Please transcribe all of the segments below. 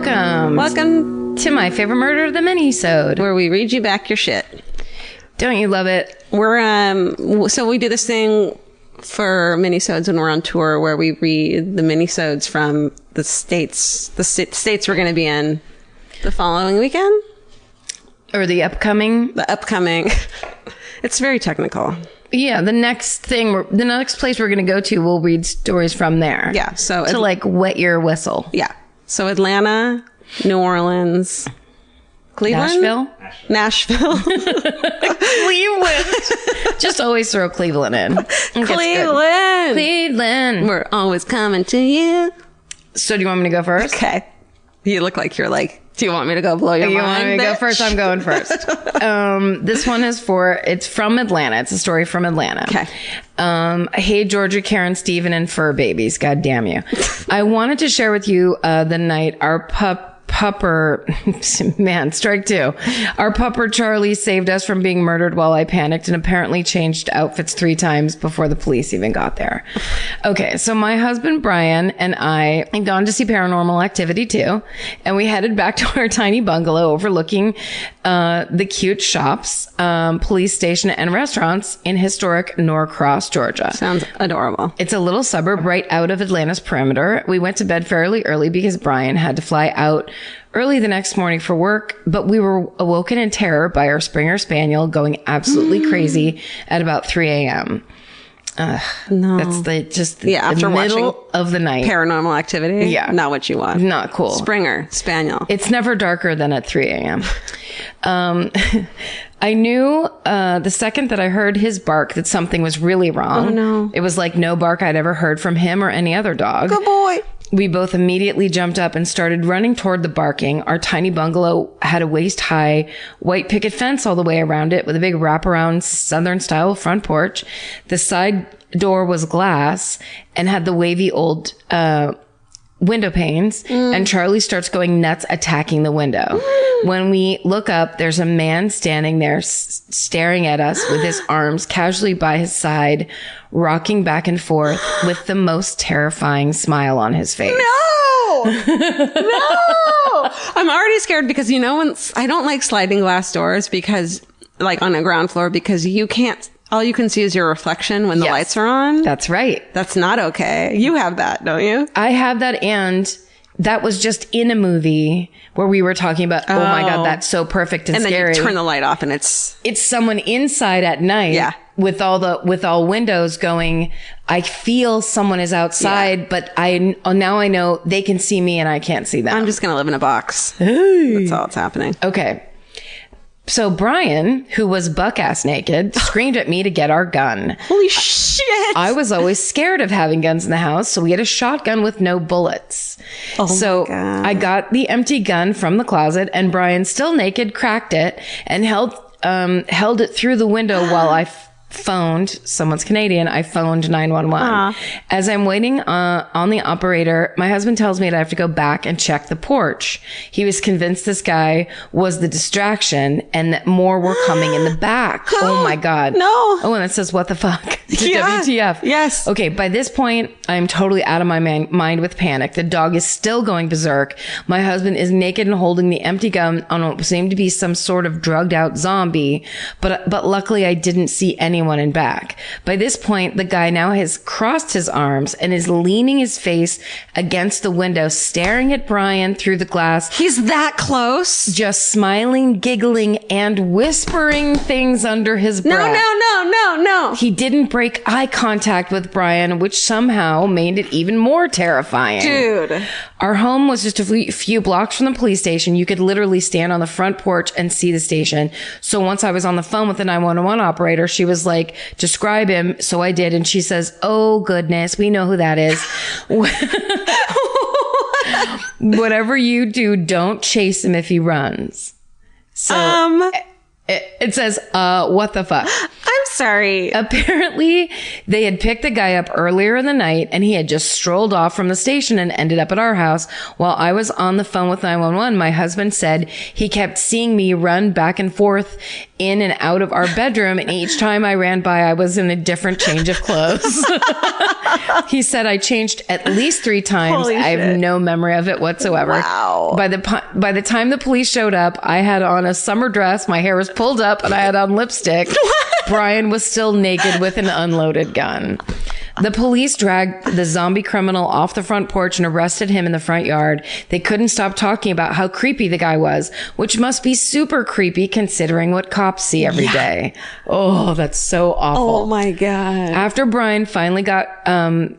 Welcome to my favorite murder of the minisode, where we read you back your shit. Don't you love it? We're so we do this thing for minisodes when we're on tour, where we read the minisodes from the states we're going to be in the following weekend, or the upcoming. It's very technical. Yeah, the next place we're going to go to, we'll read stories from there. Yeah, so to like wet your whistle. Yeah, so Atlanta, New Orleans, Cleveland, Nashville. Cleveland. Just always throw Cleveland in. Cleveland. We're always coming to you. So do you want me to go first? Okay. You look like you're like, do you want me to go blow your mind? You want me to go first? I'm going first. This one is it's from Atlanta. It's a story from Atlanta. Okay. Hey, Georgia, Karen, Steven, and fur babies. God damn you. I wanted to share with you the night our pupper, man, strike two. Our pupper Charlie saved us from being murdered while I panicked and apparently changed outfits 3 times before the police even got there. Okay, so my husband Brian and I had gone to see Paranormal Activity 2, and we headed back to our tiny bungalow overlooking the cute shops, police station, and restaurants in historic Norcross, Georgia. Sounds adorable. It's a little suburb right out of Atlanta's perimeter. We went to bed fairly early because Brian had to fly out early the next morning for work, but we were awoken in terror by our Springer Spaniel going absolutely crazy at about 3 a.m. No. That's the after middle of the night. Paranormal Activity? Yeah. Not what you want. Not cool. Springer Spaniel. It's never darker than at 3 a.m. I knew the second that I heard his bark that something was really wrong. Oh, no. It was like no bark I'd ever heard from him or any other dog. Good boy. We both immediately jumped up and started running toward the barking. Our tiny bungalow had a waist-high white picket fence all the way around it with a big wraparound Southern-style front porch. The side door was glass and had the wavy old window panes, and Charlie starts going nuts attacking the window. When we look up, there's a man standing there staring at us with his arms casually by his side, rocking back and forth with the most terrifying smile on his face. No! No! I'm already scared because, when I don't like sliding glass doors because, like on a ground floor, because all you can see is your reflection when the lights are on. That's right. That's not okay. You have that, don't you? I have that, and that was just in a movie where we were talking about, oh my God, that's so perfect and scary. And then you turn the light off and it's someone inside at night. Yeah. With all windows going, I feel someone is outside, but now I know they can see me and I can't see them. I'm just going to live in a box. That's all that's happening. Okay. So Brian, who was buck-ass naked, screamed at me to get our gun. Holy shit! I was always scared of having guns in the house, so we had a shotgun with no bullets. So I got the empty gun from the closet, and Brian, still naked, cracked it and held it through the window while I phoned, someone's Canadian, I phoned 911. As I'm waiting on the operator, my husband tells me that I have to go back and check the porch. He was convinced this guy was the distraction and that more were coming in the back. Oh my God. No. Oh, and it says, what the fuck? Yeah. WTF. Yes. Okay, by this point, I'm totally out of my mind with panic. The dog is still going berserk. My husband is naked and holding the empty gun on what seemed to be some sort of drugged out zombie, but luckily I didn't see anyone in back. By this point, the guy now has crossed his arms and is leaning his face against the window, staring at Brian through the glass. He's that close? Just smiling, giggling, and whispering things under his breath. No. He didn't break eye contact with Brian, which somehow made it even more terrifying. Dude. Our home was just a few blocks from the police station. You could literally stand on the front porch and see the station. So once I was on the phone with the 911 operator, she was like, describe him. So I did. And she says, oh goodness, we know who that is. Whatever you do, don't chase him if he runs. So it says, what the fuck? I'm sorry. Apparently, they had picked the guy up earlier in the night and he had just strolled off from the station and ended up at our house. While I was on the phone with 911, my husband said he kept seeing me run back and forth in and out of our bedroom, and each time I ran by, I was in a different change of clothes. He said I changed at least 3 times. Holy I have shit. no memory of it whatsoever. Wow. By the time the police showed up, I had on a summer dress, my hair was pulled up, and I had on lipstick. Brian was still naked with an unloaded gun. The police dragged the zombie criminal off the front porch and arrested him in the front yard. They couldn't stop talking about how creepy the guy was, which must be super creepy considering what cops see every day. Oh, that's so awful. Oh my God. After Brian finally got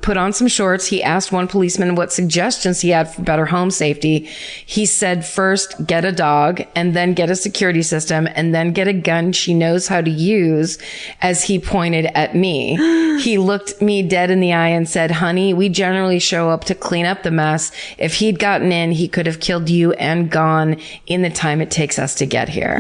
put on some shorts, he asked one policeman what suggestions he had for better home safety. He said, first, get a dog, and then get a security system, and then get a gun she knows how to use, as he pointed at me. He looked me dead in the eye and said, honey, we generally show up to clean up the mess. If he'd gotten in, he could have killed you and gone in the time it takes us to get here.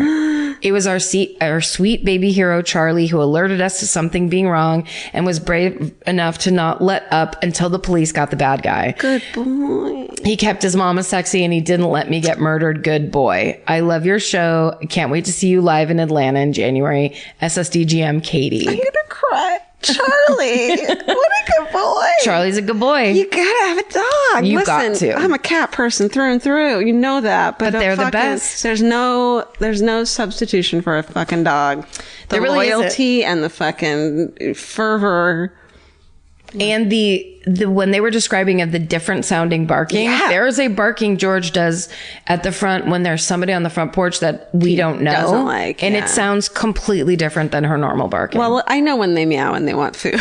It was our sweet baby hero, Charlie, who alerted us to something being wrong and was brave enough to not let up until the police got the bad guy. Good boy. He kept his mama sexy and he didn't let me get murdered. Good boy. I love your show. I can't wait to see you live in Atlanta in January. SSDGM, Katie. I'm gonna cry. Charlie, what a good boy. Charlie's a good boy. You gotta have a dog. You Listen, got to. I'm a cat person through and through. You know that. But they're the best. There's no substitution for a fucking dog. The There really loyalty and the fucking fervor. And the when they were describing of the different sounding barking, there is a barking George does at the front when there's somebody on the front porch that we don't know. Doesn't like, and yeah. it sounds completely different than her normal barking. Well, I know when they meow and they want food.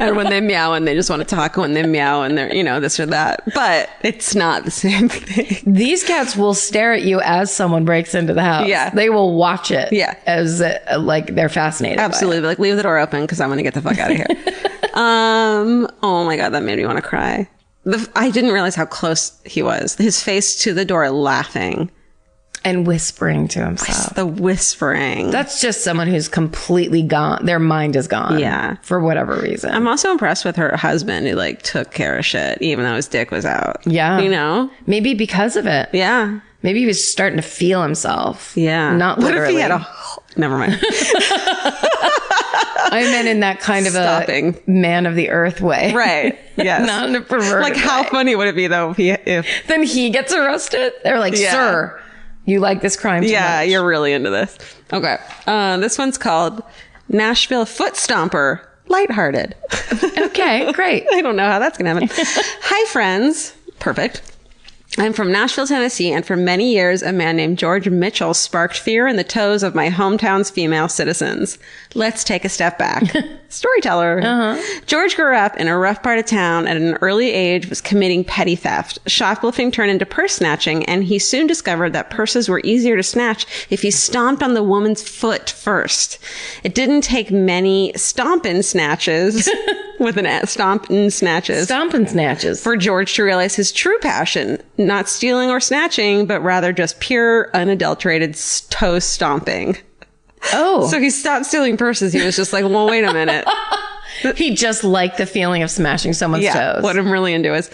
And when they meow and they just want to talk, when they meow and they're, this or that. But it's not the same thing. These cats will stare at you as someone breaks into the house. Yeah. They will watch it. Yeah. As like they're fascinated. Absolutely. Like, leave the door open because I want to get the fuck out of here. Oh my God, that made me want to cry. I didn't realize how close he was. His face to the door laughing. And whispering to himself. The whispering. That's just someone who's completely gone. Their mind is gone. Yeah. For whatever reason. I'm also impressed with her husband who took care of shit even though his dick was out. Yeah. Maybe because of it. Yeah. Maybe he was starting to feel himself. Yeah. Not literally. What if he had never mind. I meant in that kind of Stopping. a man of the earth way. Right. Yes. Not in a perverted how way. funny would it be though if Then he gets arrested? They're like, sir, you like this crime too much. you're really into this. Okay. This one's called Nashville Foot Stomper. Lighthearted. Okay, great. I don't know how that's going to happen. Hi, friends. Perfect. I'm from Nashville, Tennessee, and for many years, a man named George Mitchell sparked fear in the toes of my hometown's female citizens. Let's take a step back. Storyteller. George grew up in a rough part of town and at an early age was committing petty theft. Shoplifting turned into purse snatching, and he soon discovered that purses were easier to snatch if he stomped on the woman's foot first. It didn't take many stompin' snatches with an S, stompin' snatches. Stompin' snatches. For George to realize his true passion, not stealing or snatching, but rather just pure, unadulterated toe stomping. Oh. So he stopped stealing purses. He was just like, well, wait a minute. He just liked the feeling of smashing someone's toes. What I'm really into is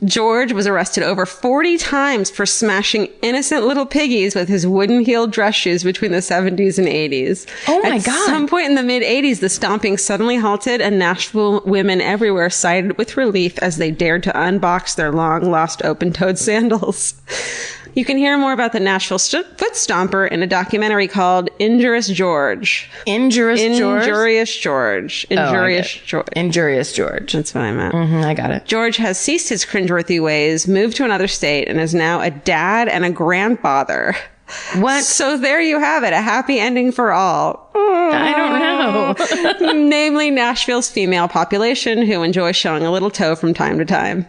George was arrested over 40 times for smashing innocent little piggies with his wooden-heeled dress shoes between the 70s and 80s. Oh my God. At some point in the mid-80s, the stomping suddenly halted and Nashville women everywhere sighed with relief as they dared to unbox their long-lost open-toed sandals. You can hear more about the Nashville foot stomper in a documentary called Injurious George. Injurious George? Injurious George. Injurious George. Injurious George. That's what I meant. I got it. George has ceased his cringeworthy ways, moved to another state, and is now a dad and a grandfather. What? So there you have it. A happy ending for all. I don't know. Namely, Nashville's female population who enjoy showing a little toe from time to time.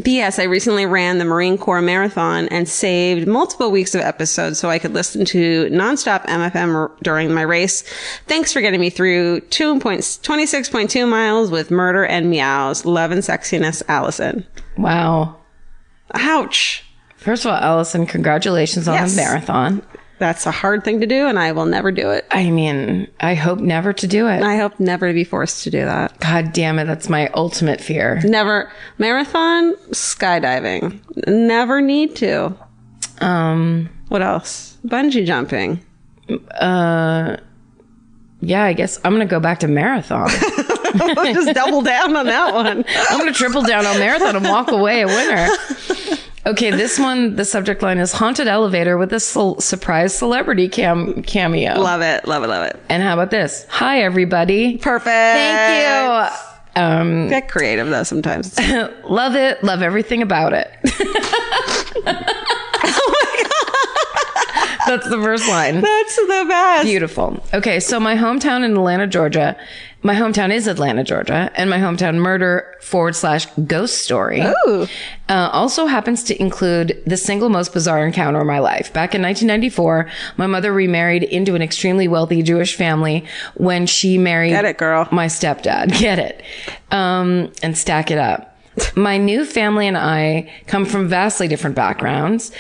P.S. I recently ran the Marine Corps Marathon and saved multiple weeks of episodes so I could listen to nonstop MFM during my race. Thanks for getting me through 26.2 miles with murder and meows. Love and sexiness, Allison. Wow. Ouch. First of all, Allison, congratulations on the marathon. That's a hard thing to do, and I will never do it. I mean, I hope never to do it. I hope never to be forced to do that. God damn it. That's my ultimate fear. Never. Marathon, skydiving. Never need to. What else? Bungee jumping. Yeah, I guess I'm going to go back to marathon. Just double down on that one. I'm going to triple down on marathon and walk away a winner. Okay, this one, the subject line is haunted elevator with a surprise celebrity cameo. Love it. Love it. Love it. And how about this? Hi, everybody. Perfect. Thank you. Get creative though sometimes. Love it. Love everything about it. That's the first line. That's the best. Beautiful. Okay, so my hometown in Atlanta, Georgia. My hometown is Atlanta, Georgia, and my hometown murder / ghost story also happens to include the single most bizarre encounter of my life. Back in 1994, my mother remarried into an extremely wealthy Jewish family when she married Get it, girl. my stepdad. Get it. And stack it up. My new family and I come from vastly different backgrounds.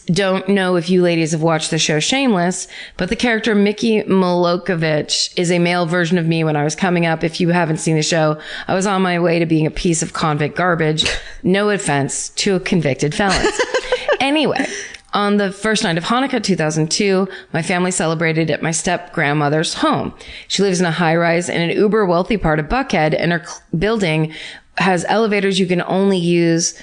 Don't know if you ladies have watched the show Shameless, but the character Mickey Milokovich is a male version of me when I was coming up. If you haven't seen the show, I was on my way to being a piece of convict garbage. No offense to convicted felons. Anyway, on the first night of Hanukkah 2002, my family celebrated at my step-grandmother's home. She lives in a high-rise in an uber-wealthy part of Buckhead, and her building has elevators you can only use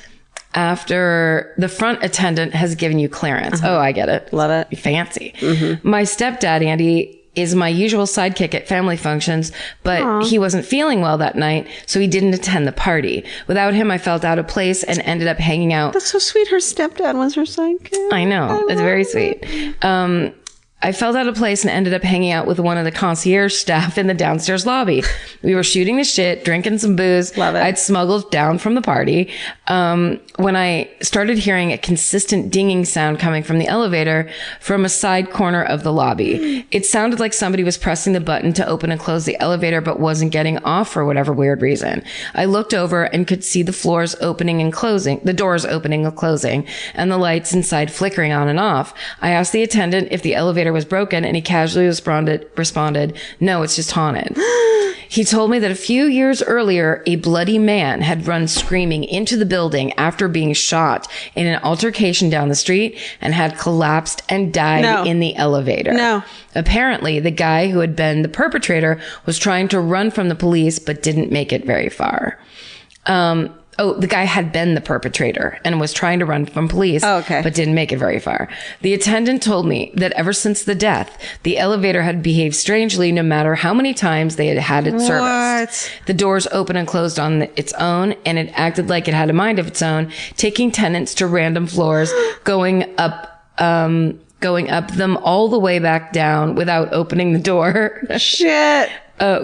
after the front attendant has given you clearance. Oh, I get it. Love it. Fancy. My stepdad, Andy, is my usual sidekick at family functions, but he wasn't feeling well that night, so he didn't attend the party. Without him, I felt out of place and ended up hanging out. That's so sweet. Her stepdad was her sidekick. I know. It's very sweet. I felt out of place and ended up hanging out with one of the concierge staff in the downstairs lobby. We were shooting the shit, drinking some booze. Love it. I'd smuggled down from the party. When I started hearing a consistent dinging sound coming from the elevator from a side corner of the lobby. It sounded like somebody was pressing the button to open and close the elevator, but wasn't getting off for whatever weird reason. I looked over and could see the floors opening and closing, the doors opening and closing, and the lights inside flickering on and off. I asked the attendant if the elevator was broken, and he casually responded, "No, it's just haunted." He told me that a few years earlier, a bloody man had run screaming into the building after being shot in an altercation down the street and had collapsed and died in the elevator. No. Apparently, the guy who had been the perpetrator was trying to run from the police but didn't make it very far. The guy had been the perpetrator and was trying to run from police, but didn't make it very far. The attendant told me that ever since the death, the elevator had behaved strangely no matter how many times they had it serviced. The doors opened and closed on its own, and it acted like it had a mind of its own, taking tenants to random floors, going up them all the way back down without opening the door. Shit.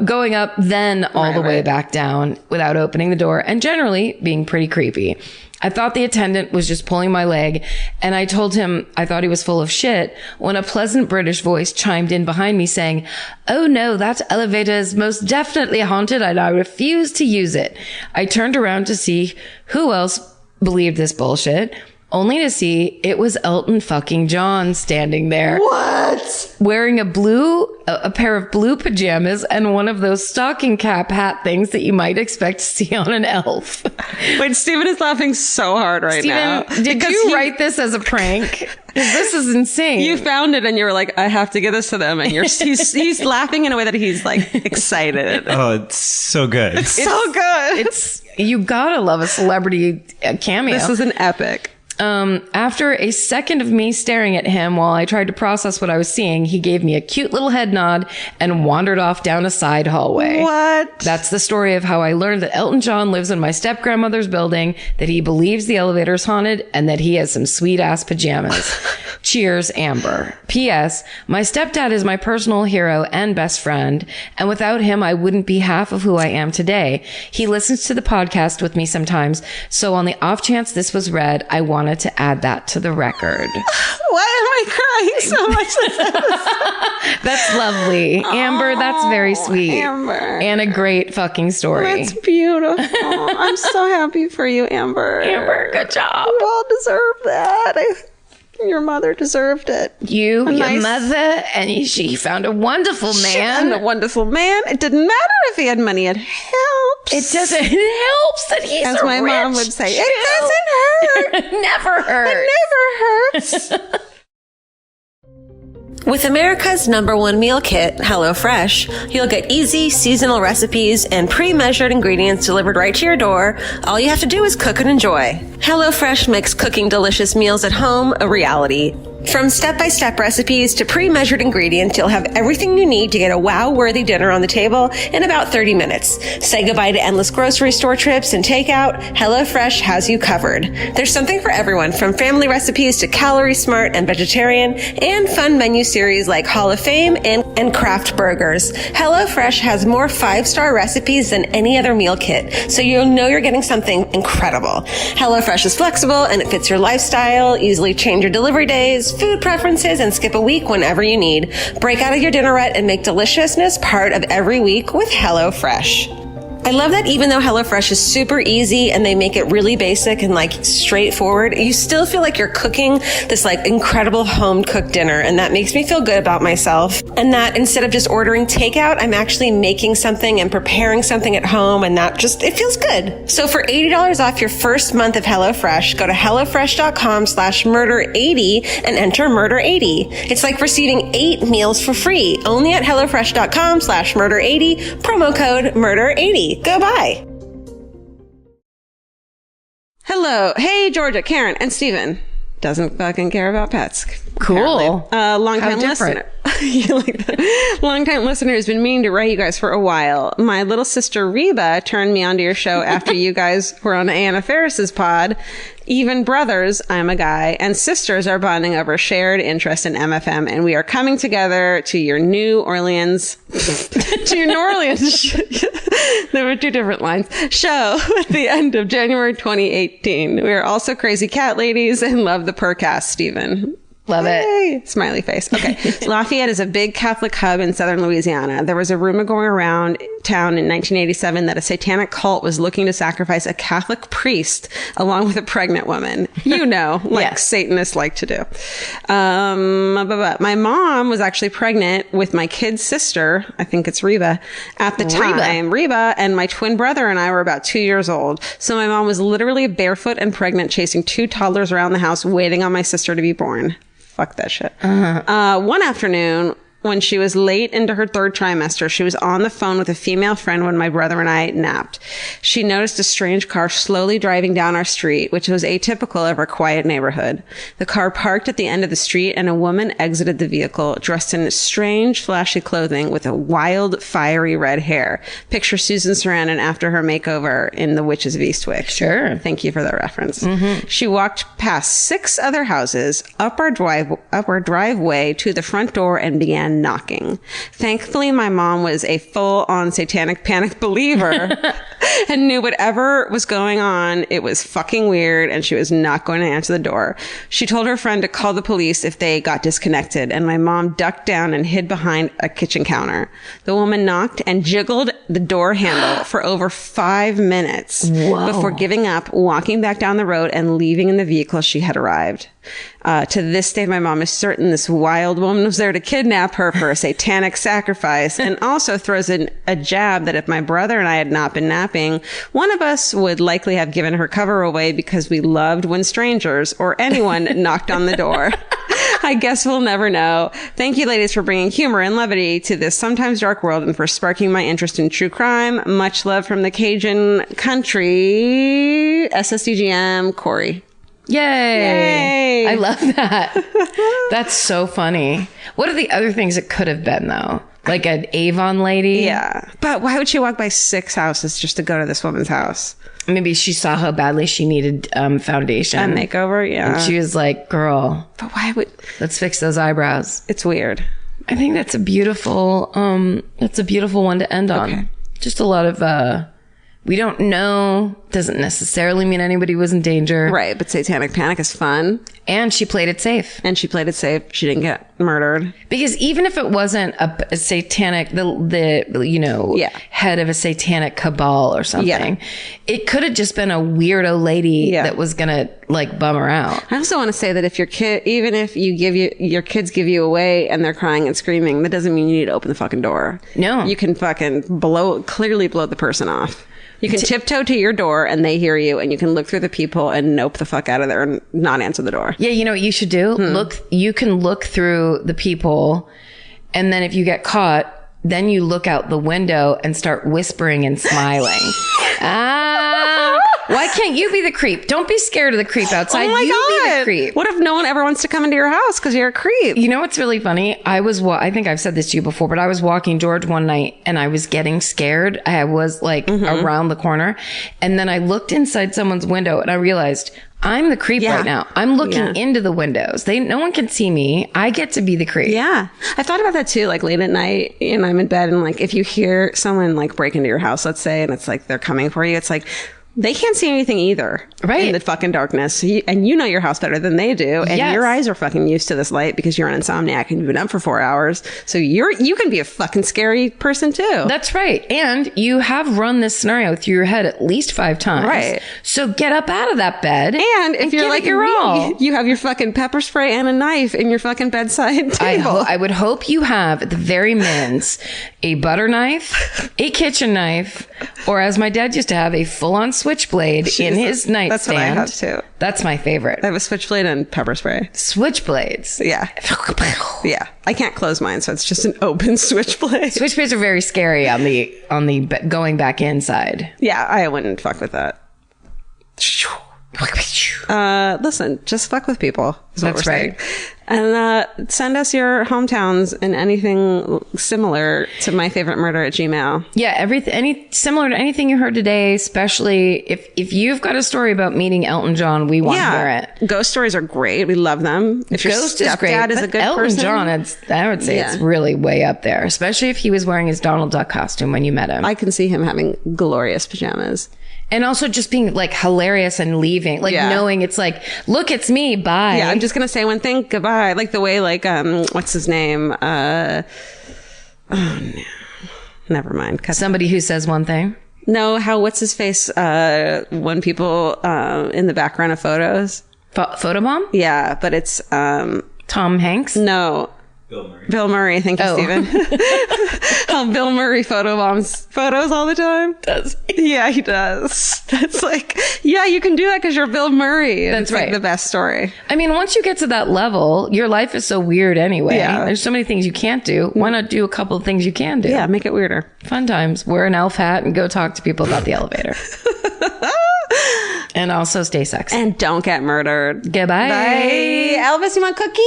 Going up, then all the way back down without opening the door, and generally being pretty creepy. I thought the attendant was just pulling my leg, and I told him I thought he was full of shit when a pleasant British voice chimed in behind me saying, "Oh no, that elevator is most definitely haunted and I refuse to use it." I turned around to see who else believed this bullshit, only to see it was Elton fucking John standing there. What? Wearing a pair of blue pajamas and one of those stocking cap hat things that you might expect to see on an elf. Wait, Steven is laughing so hard right now. Did you write this as a prank? This is insane. You found it and you were like, I have to give this to them. And he's laughing in a way that he's like excited. Oh, it's so good. It's so good. You gotta love a celebrity cameo. This is an epic. After a second of me staring at him while I tried to process what I was seeing, he gave me a cute little head nod and wandered off down a side hallway. What? That's the story of how I learned that Elton John lives in my step-grandmother's building, that he believes the elevator is haunted, and that he has some sweet-ass pajamas. Cheers, Amber. P.S. My stepdad is my personal hero and best friend, and without him, I wouldn't be half of who I am today. He listens to the podcast with me sometimes, so on the off chance this was read, I wanted to add that to the record. Why am I crying so much this episode? That's lovely. Amber, that's very sweet. Amber. And a great fucking story. That's beautiful. I'm so happy for you, Amber. Amber, good job. You all deserve that. Your mother deserved it. Your mother, and she found a wonderful man. She found a wonderful man. It didn't matter if he had money. It helps. It doesn't. It helps that he's as my mom would say. Chill. It doesn't hurt. It never hurts. It never hurts. With America's #1 meal kit, HelloFresh, you'll get easy, seasonal recipes and pre-measured ingredients delivered right to your door. All you have to do is cook and enjoy. HelloFresh makes cooking delicious meals at home a reality. From step-by-step recipes to pre-measured ingredients, you'll have everything you need to get a wow-worthy dinner on the table in about 30 minutes. Say goodbye to endless grocery store trips and takeout. HelloFresh has you covered. There's something for everyone, from family recipes to calorie smart and vegetarian, and fun menu series like Hall of Fame and craft burgers. HelloFresh has more 5-star recipes than any other meal kit, so you'll know you're getting something incredible. HelloFresh is flexible and it fits your lifestyle. Easily change your delivery days, food preferences, and skip a week whenever you need. Break out of your dinner rut and make deliciousness part of every week with HelloFresh. I love that even though HelloFresh is super easy and they make it really basic and like straightforward, you still feel like you're cooking this like incredible home cooked dinner. And that makes me feel good about myself. And that instead of just ordering takeout, I'm actually making something and preparing something at home. And that just, it feels good. So for $80 off your first month of HelloFresh, go to HelloFresh.com/murder80 and enter murder80. It's like receiving 8 meals for free only at HelloFresh.com/murder80, promo code murder80. Go buy. Hello. Hey, Georgia, Karen, and Steven. Doesn't fucking care about pets. Cool. Long-time listener. You like that? Long-time listener has been meaning to write you guys for a while. My little sister Reba turned me onto your show after you guys were on Anna Faris's pod. Even brothers, I'm a guy, and sisters are bonding over shared interest in MFM, and we are coming together to your New Orleans, there were 2 different lines, show at the end of January 2018. We are also crazy cat ladies and love the Purrcast, Stephen. Love it. Smiley face. Okay. Lafayette is a big Catholic hub in southern Louisiana. There was a rumor going around town in 1987 that a satanic cult was looking to sacrifice a Catholic priest along with a pregnant woman. You know, like Yes. Satanists like to do. My mom was actually pregnant with my kid's sister. I think it's Reba at the time. Reba and my twin brother and I were about 2 years old. So my mom was literally barefoot and pregnant, chasing 2 toddlers around the house, waiting on my sister to be born. Fuck that shit. One afternoon, when she was late into her 3rd trimester, she was on the phone with a female friend when my brother and I napped. She noticed a strange car slowly driving down our street, which was atypical of our quiet neighborhood. The car parked at the end of the street, and a woman exited the vehicle, dressed in strange, flashy clothing with a wild, fiery red hair. Picture Susan Sarandon after her makeover in The Witches of Eastwick. Sure. Thank you for that reference. She walked past 6 other houses, up our driveway to the front door, and began knocking. Thankfully, my mom was a full-on satanic panic believer and knew whatever was going on, it was fucking weird, and she was not going to answer the door. She told her friend to call the police if they got disconnected, and my mom ducked down and hid behind a kitchen counter. The woman knocked and jiggled the door handle for over 5 minutes before giving up, walking back down the road, and leaving in the vehicle she had arrived. To this day, my mom is certain this wild woman was there to kidnap her for a satanic sacrifice, and also throws in a jab that if my brother and I had not been napping, one of us would likely have given her cover away because we loved when strangers or anyone knocked on the door. I guess we'll never know. Thank you, ladies, for bringing humor and levity to this sometimes dark world and for sparking my interest in true crime. Much love from the Cajun country. SSDGM, Corey. Yay. I love that. That's so funny. What are the other things it could have been, though? Like an Avon lady? Yeah. But why would she walk by 6 houses just to go to this woman's house? Maybe she saw how badly she needed foundation. A makeover, yeah. And she was like, girl, but why would... let's fix those eyebrows. It's weird. I think that's a beautiful one to end on. Okay. Just a lot of, we don't know. Doesn't necessarily mean anybody was in danger. Right, but satanic panic is fun. And she played it safe. She didn't get murdered. Because even if it wasn't a satanic, the head of a satanic cabal or something, it could have just been a weirdo lady that was gonna like bum her out. I also want to say that if your kid, even if your kids give you away and they're crying and screaming, that doesn't mean you need to open the fucking door. No. You can fucking clearly blow the person off. You can tiptoe to your door and they hear you, and you can look through the people and nope the fuck out of there and not answer the door. Yeah, you know what you should do? You can look through the people, and then if you get caught, then you look out the window and start whispering and smiling. Why can't you be the creep? Don't be scared of the creep outside. Oh my you God. be the creep. What if no one ever wants to come into your house because you're a creep? You know what's really funny? I think I've said this to you before, but I was walking George one night and I was getting scared. I was like around the corner, and then I looked inside someone's window and I realized I'm the creep right now. I'm looking into the windows. No one can see me. I get to be the creep. Yeah. I thought about that too, like late at night and I'm in bed and like if you hear someone like break into your house, let's say, and it's like they're coming for you, it's like they can't see anything either. Right. In the fucking darkness. And you know your house better than they do. And your eyes are fucking used to this light because you're an insomniac and you've been up for 4 hours. So you can be a fucking scary person too. That's right. And you have run this scenario through your head at least 5 times. Right. So get up out of that bed. And if you're like your all. you have your fucking pepper spray and a knife in your fucking bedside table. I would hope you have, at the very minimum, a butter knife, a kitchen knife, or as my dad used to have, a full-on switchblade in his nightstand. That's what I have too. That's my favorite. I have a switchblade and pepper spray. Switchblades. Yeah. Yeah. I can't close mine, so it's just an open switchblade. Switchblades are very scary on the going back inside. Yeah, I wouldn't fuck with that. Listen, just fuck with people. That's right. And send us your hometowns and anything similar to My Favorite Murder at Gmail. Yeah, any similar to anything you heard today, especially if you've got a story about meeting Elton John, we want to hear it. Ghost stories are great. We love them. If Ghost is great. Dad is a good Elton person. John, I would say it's really way up there, especially if he was wearing his Donald Duck costume when you met him. I can see him having glorious pajamas. And also just being like hilarious and leaving, like knowing it's like, look, it's me. Bye. Yeah, I'm just gonna say one thing. Goodbye. Like the way, like what's his name? Oh no, never mind. Somebody who says one thing. No, how? What's his face? When people in the background of photos. Photobomb. Yeah, but it's Tom Hanks. No. Bill Murray. Thank you, Stephen. How Bill Murray photobombs photos all the time. Does he? Yeah, he does. That's like, yeah, you can do that because you're Bill Murray. That's right. Like the best story. I mean, once you get to that level, your life is so weird anyway. Yeah. There's so many things you can't do. Why not do a couple of things you can do? Yeah, make it weirder. Fun times. Wear an elf hat and go talk to people about the elevator. And also stay sexy. And don't get murdered. Goodbye. Bye. Elvis, you want a cookie?